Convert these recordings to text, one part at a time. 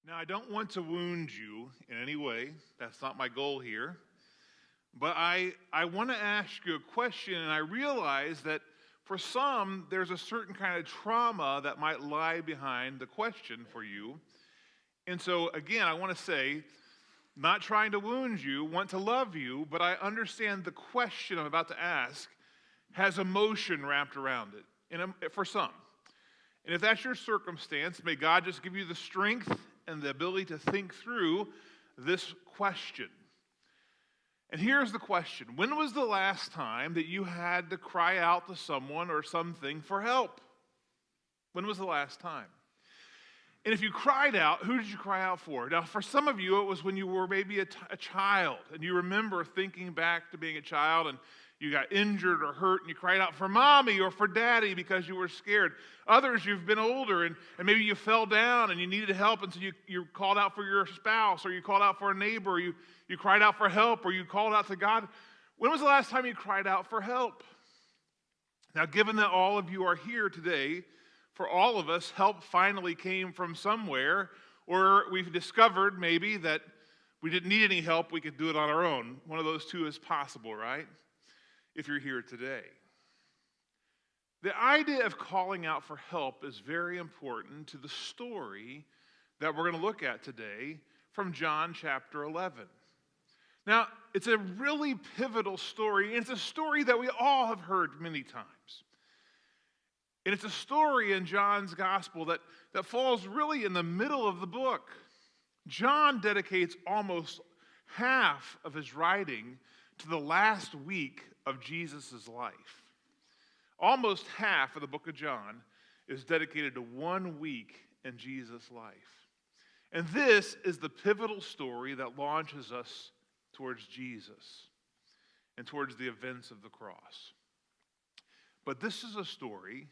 Now, I don't want to wound you in any way. That's not my goal here. But I want to ask you a question, and I realize that for some, there's a certain kind of trauma that might lie behind the question for you. And so, again, I want to say, not trying to wound you, want to love you, but I understand the question I'm about to ask has emotion wrapped around it, for some. And if that's your circumstance, may God just give you the strength and the ability to think through this question. And here's the question. When was the last time that you had to cry out to someone or something for help? When was the last time? And if you cried out, who did you cry out for? Now, for some of you, it was when you were maybe a child, and you remember thinking back to being a child, and you got injured or hurt, and you cried out for mommy or for daddy because you were scared. Others, you've been older, and maybe you fell down, and you needed help, and so you called out for your spouse, or you called out for a neighbor, or you cried out for help, or you called out to God. When was the last time you cried out for help? Now, given that all of you are here today, for all of us, help finally came from somewhere, or we've discovered maybe that we didn't need any help, we could do it on our own. One of those two is possible, right? If you're here today. The idea of calling out for help is very important to the story that we're going to look at today from John chapter 11. Now, it's a really pivotal story, and it's a story that we all have heard many times. And it's a story in John's gospel that falls really in the middle of the book. John dedicates almost half of his writing to the last week of Jesus' life. Almost half of the book of John is dedicated to 1 week in Jesus' life. And this is the pivotal story that launches us towards Jesus and towards the events of the cross. But this is a story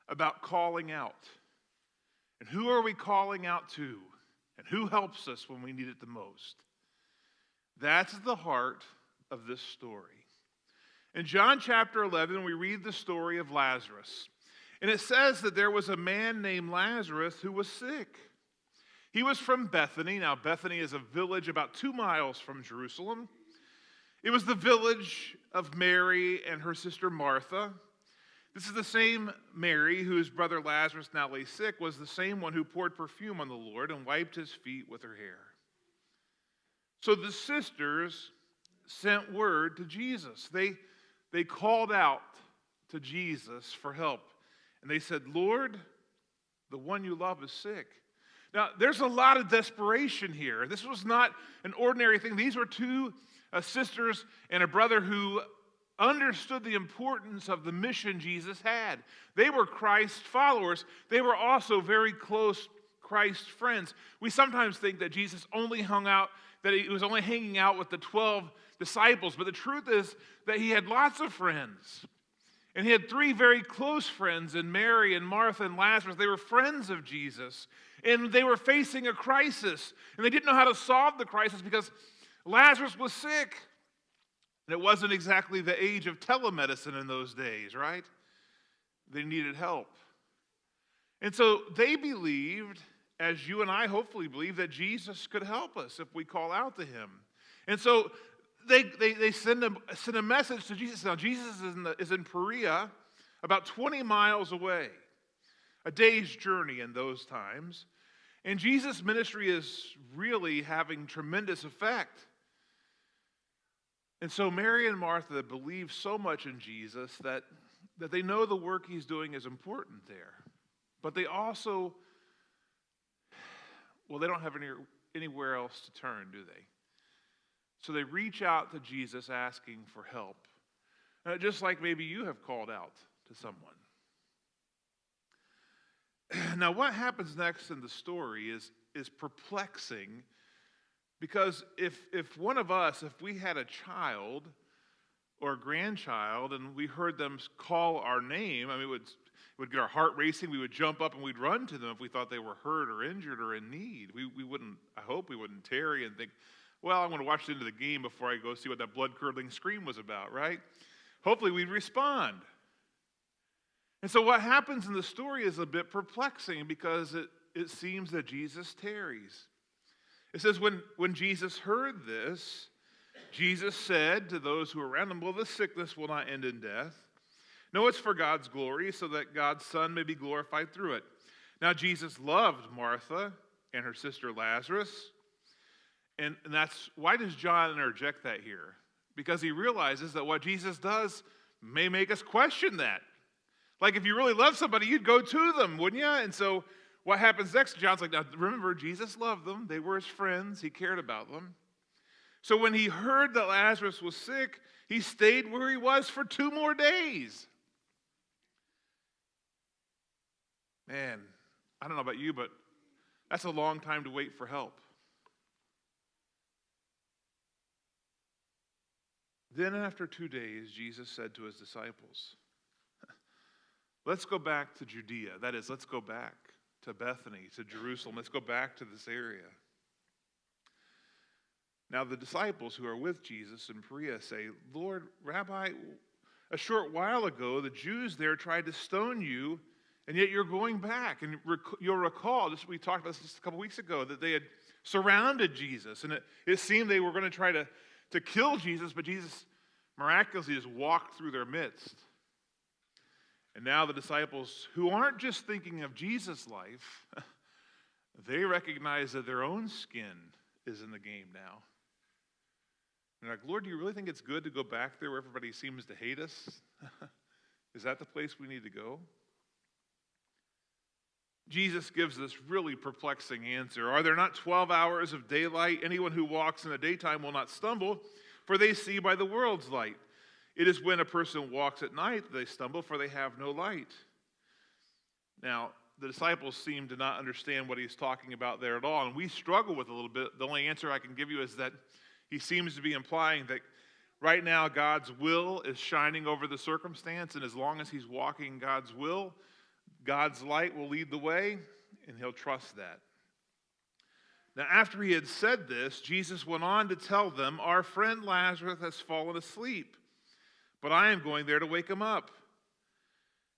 about calling out. And who are we calling out to? And who helps us when we need it the most? That's the heart of this story. In John chapter 11, we read the story of Lazarus. And it says that there was a man named Lazarus who was sick. He was from Bethany. Now, Bethany is a village about 2 miles from Jerusalem. It was the village of Mary and her sister Martha. This is the same Mary whose brother Lazarus now lay sick, was the same one who poured perfume on the Lord and wiped his feet with her hair. So the sisters sent word to Jesus. They called out to Jesus for help. And they said, Lord, the one you love is sick. Now, there's a lot of desperation here. This was not an ordinary thing. These were two sisters and a brother who understood the importance of the mission Jesus had. They were Christ's followers. They were also very close Christ friends. We sometimes think that Jesus only that he was only hanging out with the 12 disciples, but the truth is that he had lots of friends. And he had 3 very close friends in Mary and Martha and Lazarus. They were friends of Jesus, and they were facing a crisis, and they didn't know how to solve the crisis because Lazarus was sick. And it wasn't exactly the age of telemedicine in those days, right? They needed help. And so they believed, as you and I hopefully believe, that Jesus could help us if we call out to him. And so they send a message to Jesus. Now, Jesus is in Perea, about 20 miles away, a day's journey in those times. And Jesus' ministry is really having tremendous effect. And so Mary and Martha believe so much in Jesus that they know the work he's doing is important there. But they also, they don't have anywhere else to turn, do they? So they reach out to Jesus asking for help. Just like maybe you have called out to someone. Now, what happens next in the story is perplexing, because if one of us, if we had a child or a grandchild and we heard them call our name, it would get our heart racing. We would jump up and we'd run to them if we thought they were hurt or injured or in need. We wouldn't, I hope we wouldn't tarry and think, well, I'm going to watch the end of the game before I go see what that blood-curdling scream was about, right? Hopefully we'd respond. And so what happens in the story is a bit perplexing because it seems that Jesus tarries. It says, when Jesus heard this, Jesus said to those who were around him, well, this sickness will not end in death. No, it's for God's glory, so that God's Son may be glorified through it. Now, Jesus loved Martha and her sister Lazarus. And that's, why does John interject that here? Because he realizes that what Jesus does may make us question that. Like if you really love somebody, you'd go to them, wouldn't you? And so what happens next? John's like, now remember, Jesus loved them. They were his friends. He cared about them. So when he heard that Lazarus was sick, he stayed where he was for 2 more days. Man, I don't know about you, but that's a long time to wait for help. Then after 2 days, Jesus said to his disciples, let's go back to Judea. That is, let's go back to Bethany, to Jerusalem. Let's go back to this area. Now the disciples who are with Jesus in Perea say, Lord, Rabbi, a short while ago the Jews there tried to stone you, and yet you're going back. And you'll recall, we talked about this just a couple weeks ago, that they had surrounded Jesus. And it seemed they were going to try to kill Jesus, but Jesus miraculously just walked through their midst. And now the disciples, who aren't just thinking of Jesus' life, they recognize that their own skin is in the game now. And they're like, Lord, do you really think it's good to go back there where everybody seems to hate us? Is that the place we need to go? Jesus gives this really perplexing answer. Are there not 12 hours of daylight? Anyone who walks in the daytime will not stumble, for they see by the world's light. It is when a person walks at night that they stumble, for they have no light. Now, the disciples seem to not understand what he's talking about there at all, and we struggle with it a little bit. The only answer I can give you is that he seems to be implying that right now God's will is shining over the circumstance, and as long as he's walking God's will, God's light will lead the way, and he'll trust that. Now, after he had said this, Jesus went on to tell them, our friend Lazarus has fallen asleep, but I am going there to wake him up.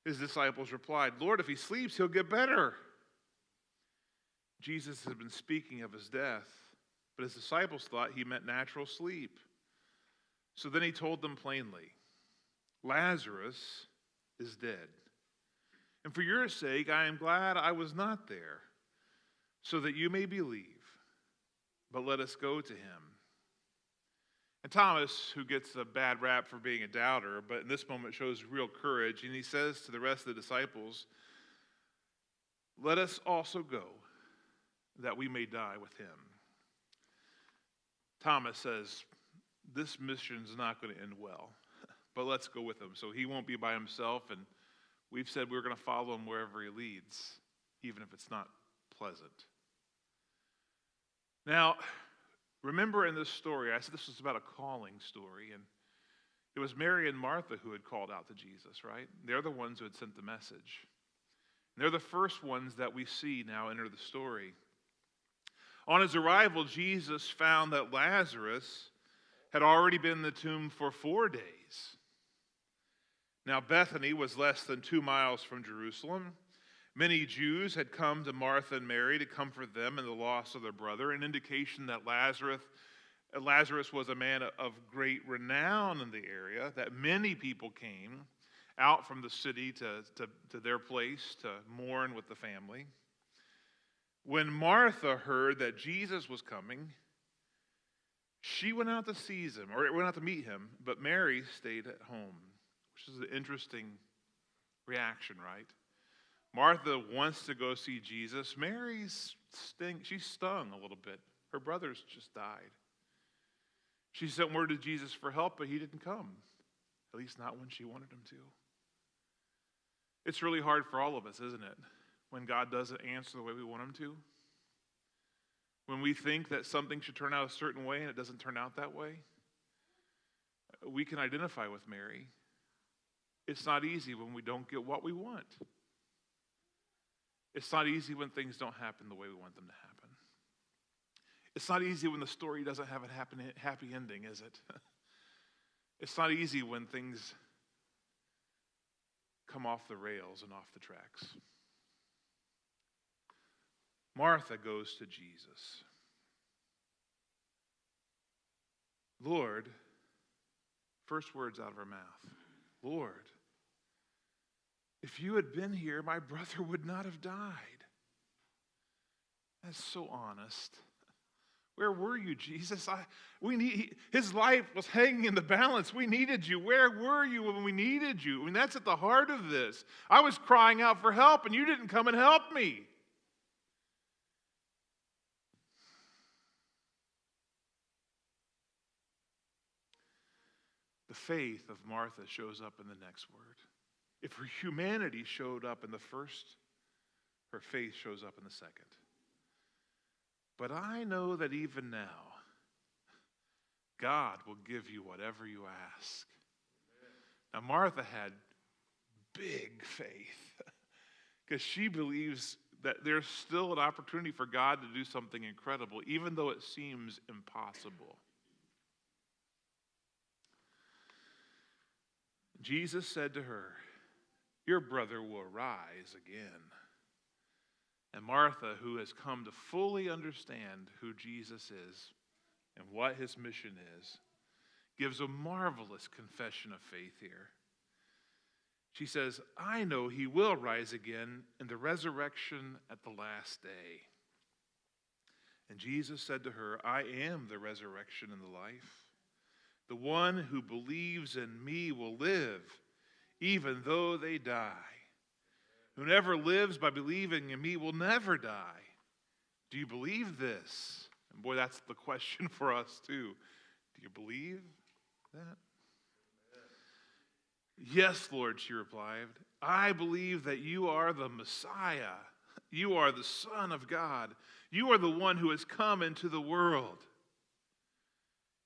His disciples replied, Lord, if he sleeps, he'll get better. Jesus had been speaking of his death, but his disciples thought he meant natural sleep. So then he told them plainly, Lazarus is dead. And for your sake, I am glad I was not there, so that you may believe. But let us go to him. And Thomas, who gets a bad rap for being a doubter, but in this moment shows real courage, and he says to the rest of the disciples, let us also go, that we may die with him. Thomas says, this mission's not going to end well, but let's go with him. So he won't be by himself, and we've said we're going to follow him wherever he leads, even if it's not pleasant. Now, remember in this story, I said this was about a calling story, and it was Mary and Martha who had called out to Jesus, right? They're the ones who had sent the message. And they're the first ones that we see now enter the story. On his arrival, Jesus found that Lazarus had already been in the tomb for 4 days. Now, Bethany was less than 2 miles from Jerusalem. Many Jews had come to Martha and Mary to comfort them in the loss of their brother, an indication that Lazarus was a man of great renown in the area, that many people came out from the city to their place to mourn with the family. When Martha heard that Jesus was coming, she went out to seize him, or went out to meet him, but Mary stayed at home, which is an interesting reaction, right? Martha wants to go see Jesus. Mary's she's stung a little bit. Her brother's just died. She sent word to Jesus for help, but he didn't come, at least not when she wanted him to. It's really hard for all of us, isn't it? When God doesn't answer the way we want him to. When we think that something should turn out a certain way and it doesn't turn out that way. We can identify with Mary. It's not easy when we don't get what we want. It's not easy when things don't happen the way we want them to happen. It's not easy when the story doesn't have a happy ending, is it? It's not easy when things come off the rails and off the tracks. Martha goes to Jesus. Lord, first words out of her mouth, Lord, if you had been here, my brother would not have died. That's so honest. Where were you, Jesus? His life was hanging in the balance. We needed you. Where were you when we needed you? I mean, that's at the heart of this. I was crying out for help, and you didn't come and help me. The faith of Martha shows up in the next word. If her humanity showed up in the first, her faith shows up in the second. But I know that even now, God will give you whatever you ask. Now, Martha had big faith because she believes that there's still an opportunity for God to do something incredible, even though it seems impossible. Jesus said to her, your brother will rise again. And Martha, who has come to fully understand who Jesus is and what his mission is, gives a marvelous confession of faith here. She says, I know he will rise again in the resurrection at the last day. And Jesus said to her, I am the resurrection and the life. The one who believes in me will live, even though they die. Whoever lives by believing in me will never die. Do you believe this? And boy, that's the question for us too. Do you believe that? Yes, Lord, she replied. I believe that you are the Messiah. You are the Son of God. You are the one who has come into the world.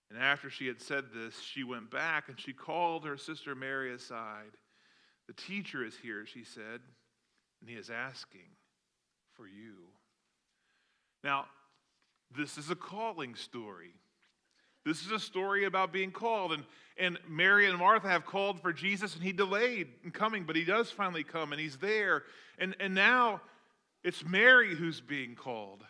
And after she had said this, she went back and she called her sister Mary aside. The teacher is here, she said, and he is asking for you. Now, this is a calling story. This is a story about being called. And Mary and Martha have called for Jesus, and he delayed in coming, but he does finally come, and he's there. And now it's Mary who's being called.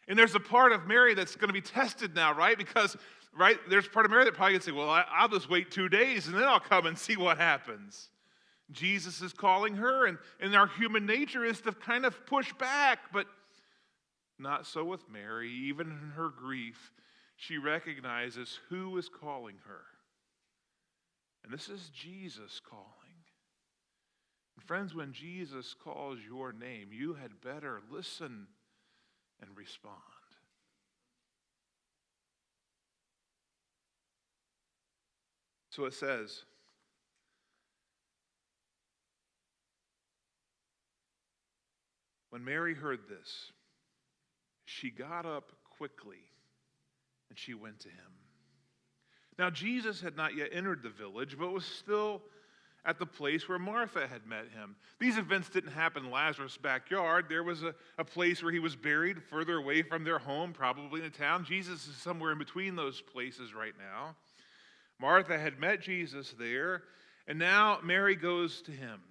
And there's a part of Mary that's going to be tested now, right? Because, right, there's part of Mary that probably can say, well, I'll just wait 2 days, and then I'll come and see what happens. Jesus is calling her, and our human nature is to kind of push back, but not so with Mary. Even in her grief, she recognizes who is calling her. And this is Jesus calling. And friends, when Jesus calls your name, you had better listen and respond. So it says, when Mary heard this, she got up quickly and she went to him. Now, Jesus had not yet entered the village, but was still at the place where Martha had met him. These events didn't happen in Lazarus' backyard. There was a place where he was buried further away from their home, probably in a town. Jesus is somewhere in between those places right now. Martha had met Jesus there, and now Mary goes to him.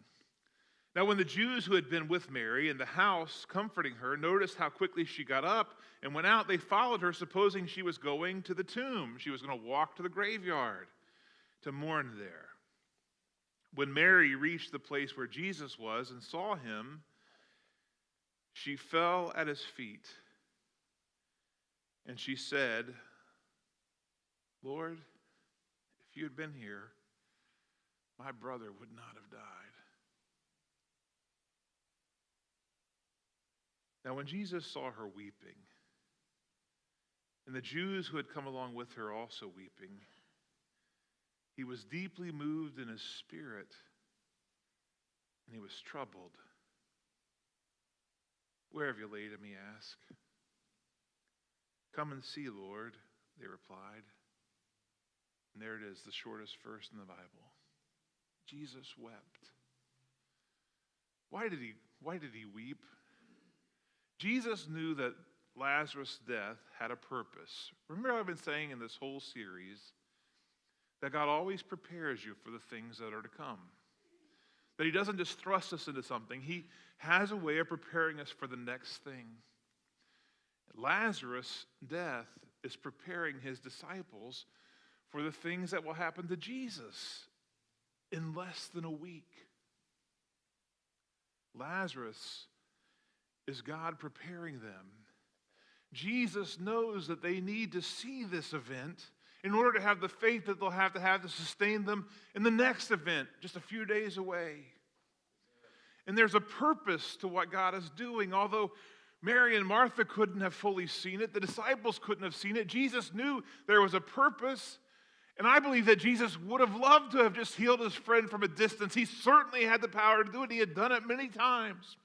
Now, when the Jews who had been with Mary in the house comforting her noticed how quickly she got up and went out, they followed her, supposing she was going to the tomb. She was going to walk to the graveyard to mourn there. When Mary reached the place where Jesus was and saw him, she fell at his feet and she said, Lord, if you had been here, my brother would not have died. Now, when Jesus saw her weeping, and the Jews who had come along with her also weeping, he was deeply moved in his spirit, and he was troubled. Where have you laid him, he asked. Come and see, Lord, they replied. And there it is, the shortest verse in the Bible. Jesus wept. Why did he weep? Jesus knew that Lazarus' death had a purpose. Remember, I've been saying in this whole series that God always prepares you for the things that are to come. That he doesn't just thrust us into something. He has a way of preparing us for the next thing. Lazarus' death is preparing his disciples for the things that will happen to Jesus in less than a week. Lazarus is God preparing them. Jesus knows that they need to see this event in order to have the faith that they'll have to sustain them in the next event, just a few days away. And there's a purpose to what God is doing. Although Mary and Martha couldn't have fully seen it, the disciples couldn't have seen it, Jesus knew there was a purpose. And I believe that Jesus would have loved to have just healed his friend from a distance. He certainly had the power to do it. He had done it many times.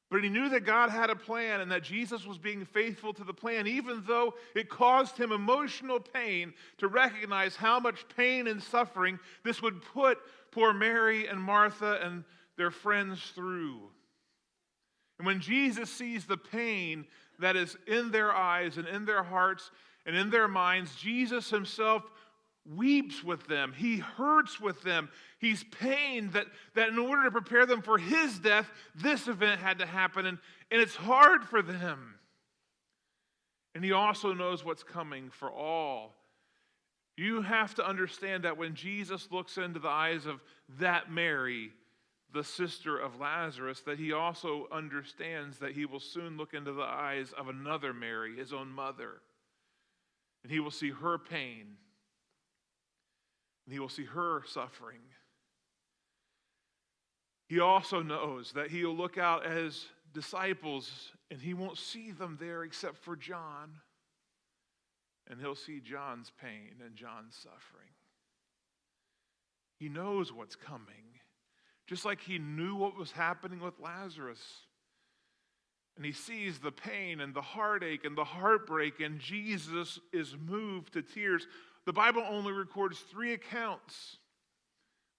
But he knew that God had a plan and that Jesus was being faithful to the plan, even though it caused him emotional pain to recognize how much pain and suffering this would put poor Mary and Martha and their friends through. And when Jesus sees the pain that is in their eyes and in their hearts and in their minds, Jesus himself weeps with them. He hurts with them. He's pained that in order to prepare them for his death, this event had to happen. And it's hard for them. And he also knows what's coming for all. You have to understand that when Jesus looks into the eyes of that Mary, the sister of Lazarus, that he also understands that he will soon look into the eyes of another Mary, his own mother. And he will see her pain. And he will see her suffering. He also knows that he will look out at his disciples and he won't see them there except for John. And he'll see John's pain and John's suffering. He knows what's coming. Just like he knew what was happening with Lazarus. And he sees the pain and the heartache and the heartbreak, and Jesus is moved to tears. The Bible only records 3 accounts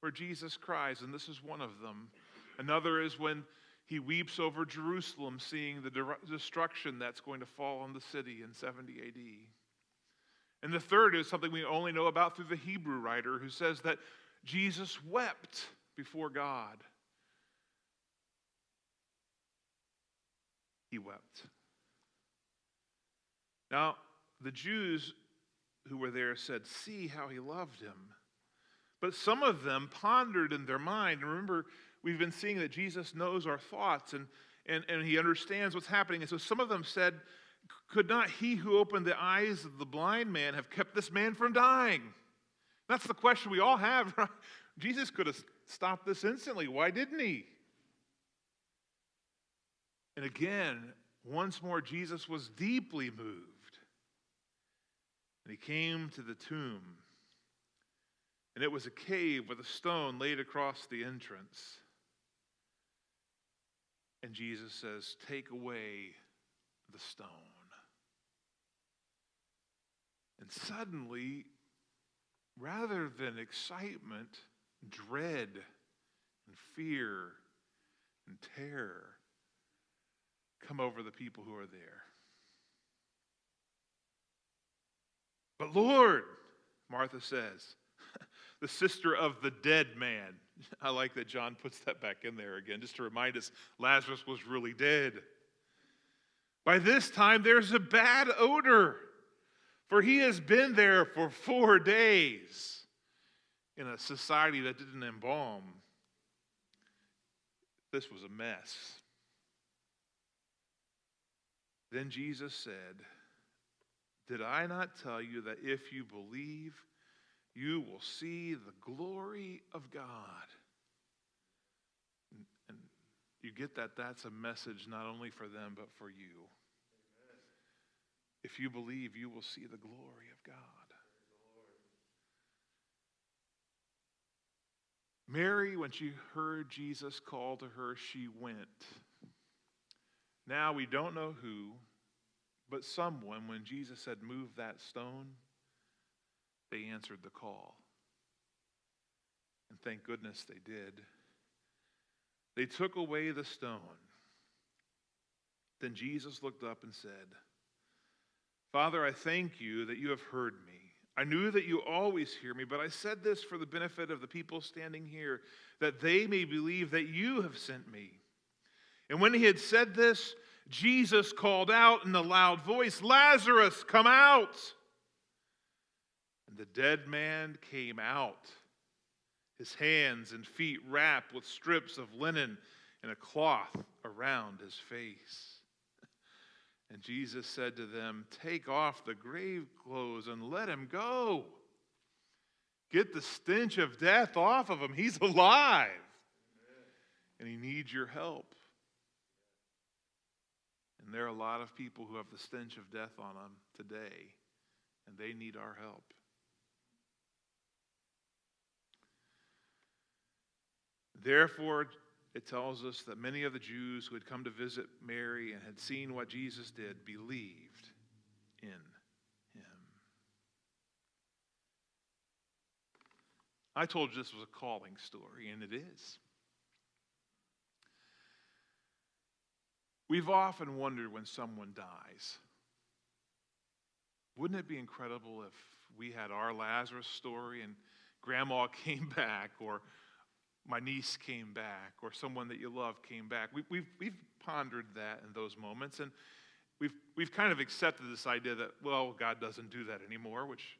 where Jesus cries, and this is one of them. Another is when he weeps over Jerusalem, seeing the destruction that's going to fall on the city in 70 AD. And the third is something we only know about through the Hebrew writer, who says that Jesus wept before God. He wept. Now, the Jews who were there said, "See how he loved him." But some of them pondered in their mind. And remember, we've been seeing that Jesus knows our thoughts and he understands what's happening. And so some of them said, "Could not he who opened the eyes of the blind man have kept this man from dying?" That's the question we all have, right? Jesus could have stopped this instantly. Why didn't he? And again, once more, Jesus was deeply moved. And he came to the tomb. And it was a cave with a stone laid across the entrance. And Jesus says, "Take away the stone." And suddenly, rather than excitement, dread and fear and terror come over the people who are there. "But Lord," Martha says, the sister of the dead man. I like that John puts that back in there again, just to remind us Lazarus was really dead. "By this time there's a bad odor, for he has been there for 4 days." In a society that didn't embalm, this was a mess. Then Jesus said, "Did I not tell you that if you believe, you will see the glory of God?" And you get that that's a message not only for them, but for you. Amen. If you believe, you will see the glory of God. Mary, when she heard Jesus call to her, she went. Now we don't know who, but someone, when Jesus said, "Move that stone," they answered the call. And thank goodness they did. They took away the stone. Then Jesus looked up and said, "Father, I thank you that you have heard me. I knew that you always hear me, but I said this for the benefit of the people standing here, that they may believe that you have sent me." And when he had said this, Jesus called out in a loud voice, "Lazarus, come out!" And the dead man came out, his hands and feet wrapped with strips of linen and a cloth around his face. And Jesus said to them, "Take off the grave clothes and let him go. Get the stench of death off of him. He's alive. And he needs your help." And there are a lot of people who have the stench of death on them today, and they need our help. Therefore, it tells us that many of the Jews who had come to visit Mary and had seen what Jesus did believed in him. I told you this was a calling story, and it is. We've often wondered when someone dies, wouldn't it be incredible if we had our Lazarus story and Grandma came back, or my niece came back, or someone that you love came back? We've pondered that in those moments, and we've kind of accepted this idea that, well, God doesn't do that anymore, which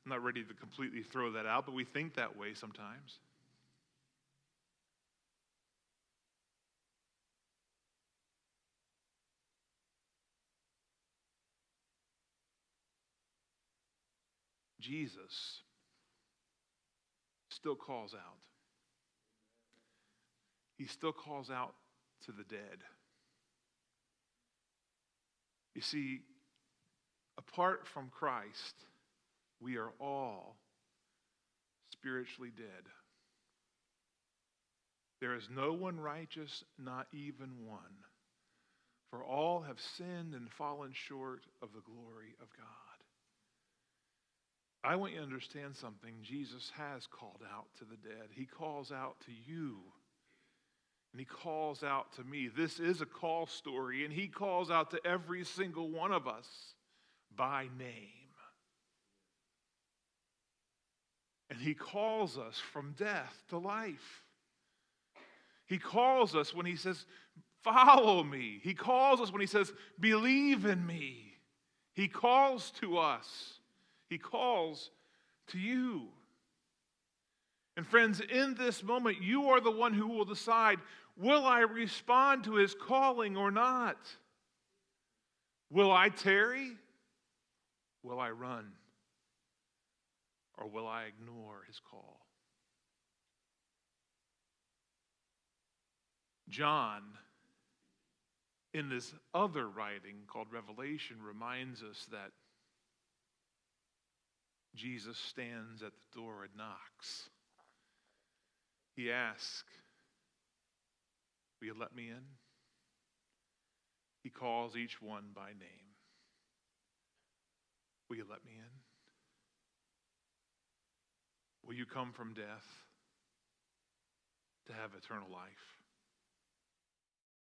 I'm not ready to completely throw that out, but we think that way sometimes. Jesus still calls out. He still calls out to the dead. You see, apart from Christ, we are all spiritually dead. There is no one righteous, not even one. For all have sinned and fallen short of the glory of God. I want you to understand something. Jesus has called out to the dead. He calls out to you. And he calls out to me. This is a call story, and he calls out to every single one of us by name. And he calls us from death to life. He calls us when he says, "Follow me." He calls us when he says, "Believe in me." He calls to us. He calls to you. And friends, in this moment, you are the one who will decide, will I respond to his calling or not? Will I tarry? Will I run? Or will I ignore his call? John, in this other writing called Revelation, reminds us that Jesus stands at the door and knocks. He asks, "Will you let me in?" He calls each one by name. Will you let me in? Will you come from death to have eternal life?